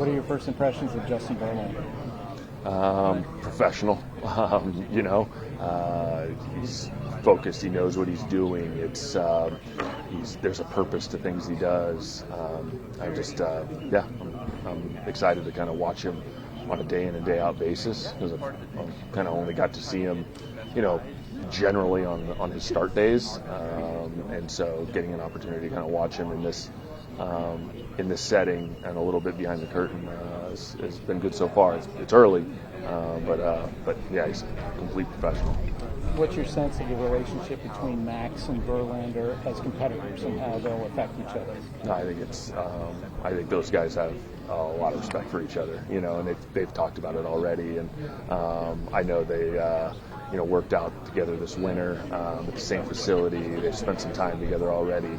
What are your first impressions of Justin Garland? Professional. He's focused. He knows what he's doing. There's a purpose to things he does. I'm excited to kind of watch him on a day in and day out basis, because I've kind of only got to see him, generally on his start days, and so getting an opportunity to kind of watch him in this setting and a little bit behind the curtain has been good so far. It's early, but yeah, he's a complete professional. What's your sense of the relationship between Max and Verlander as competitors and how they'll affect each other? I think those guys have a lot of respect for each other, and they've talked about it already, and I know they worked out together this winter at the same facility. They've spent some time together already,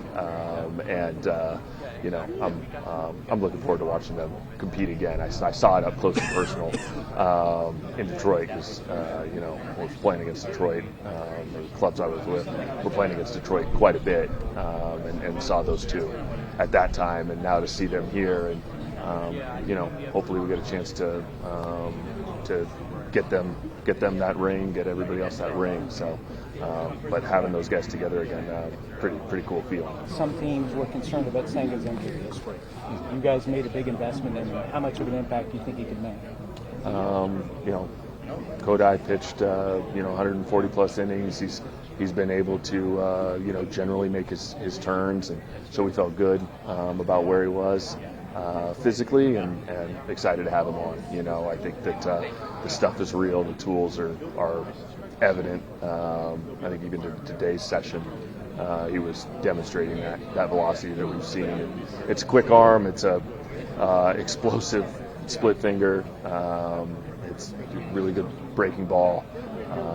I'm looking forward to watching them compete again. I saw it up close and personal in Detroit, because we're playing against Detroit. The clubs I was with were playing against Detroit quite a bit, and saw those two at that time, and now to see them here, and hopefully we get a chance to get them that ring, get everybody else that ring. So, but having those guys together again, pretty cool feeling. Some teams were concerned about Senga's injury this week. You guys made a big investment in him. How much of an impact do you think he could make? Kodai pitched 140 plus innings. He's been able to generally make his turns, and so we felt good about where he was physically, and excited to have him on. I think that the stuff is real. The tools are evident. I think even today's session, he was demonstrating that velocity that we've seen. It's a quick arm. It's a explosive split finger. It's a really good breaking ball.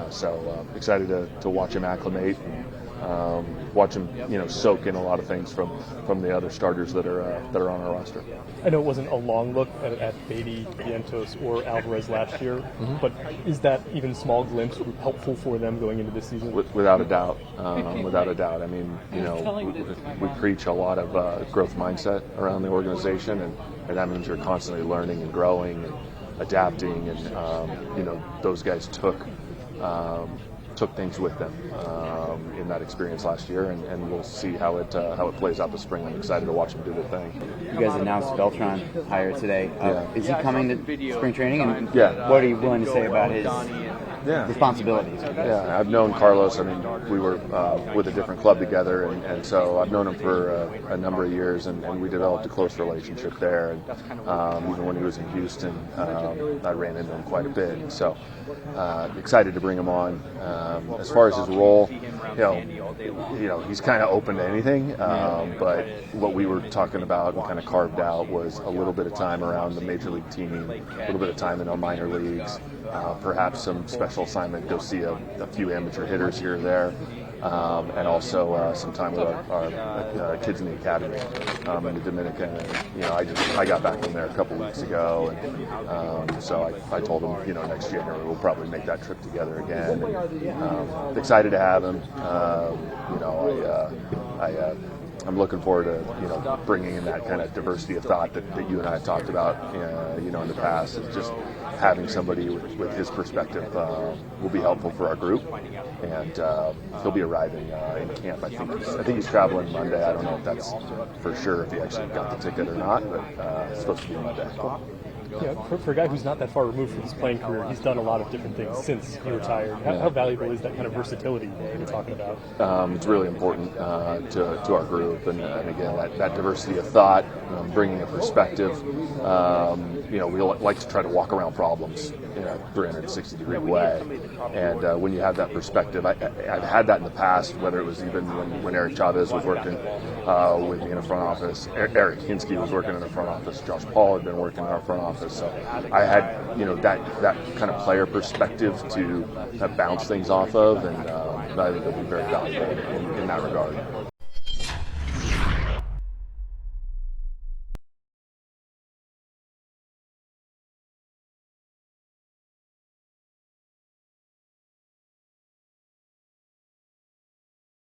So excited to watch him acclimate, and watch him soak in a lot of things from the other starters that are on our roster. I know it wasn't a long look at Beatty, Vientos, or Alvarez last year, but is that even small glimpse helpful for them going into this season? Without a doubt. Without a doubt. I mean, we preach a lot of growth mindset around the organization, and that means you're constantly learning and growing and adapting, and those guys took things with them in that experience last year, and we'll see how it plays out this spring. I'm excited to watch them do their thing. You guys announced Beltran hire today. Is he coming to spring training? And yeah. What are you willing to say about his responsibilities? Yeah, I've known Carlos. I mean, we were with a different club together, and so I've known him for a number of years, and we developed a close relationship there. And even when he was in Houston, I ran into him quite a bit. And so excited to bring him on. As far as his role, he's kind of open to anything. But what we were talking about and kind of carved out was a little bit of time around the major league team, a little bit of time in our minor leagues, perhaps some special assignment, go see a few amateur hitters here or there, and also some time with our kids in the academy in the Dominican. And, I got back from there a couple weeks ago, and so I told him, next January we'll probably make that trip together again. And, excited to have him. I'm looking forward to bringing in that kind of diversity of thought that you and I have talked about in the past. It's just having somebody with his perspective will be helpful for our group, and he'll be arriving in camp. I think he's traveling Monday. I don't know if that's for sure, if he actually got the ticket or not, but it's supposed to be Monday. Yeah, for a guy who's not that far removed from his playing career, he's done a lot of different things since he retired. How valuable is that kind of versatility you're talking about? It's really important to our group, and again, that diversity of thought, bringing a perspective. We like to try to walk around problems in a 360-degree way, and when you have that perspective, I've had that in the past, whether it was even when Eric Chavez was working with me in the front office, Eric Hinsky was working in the front office, Josh Paul had been working in our front office. So I had, that kind of player perspective to bounce things off of, and I think it'll be very valuable in that regard.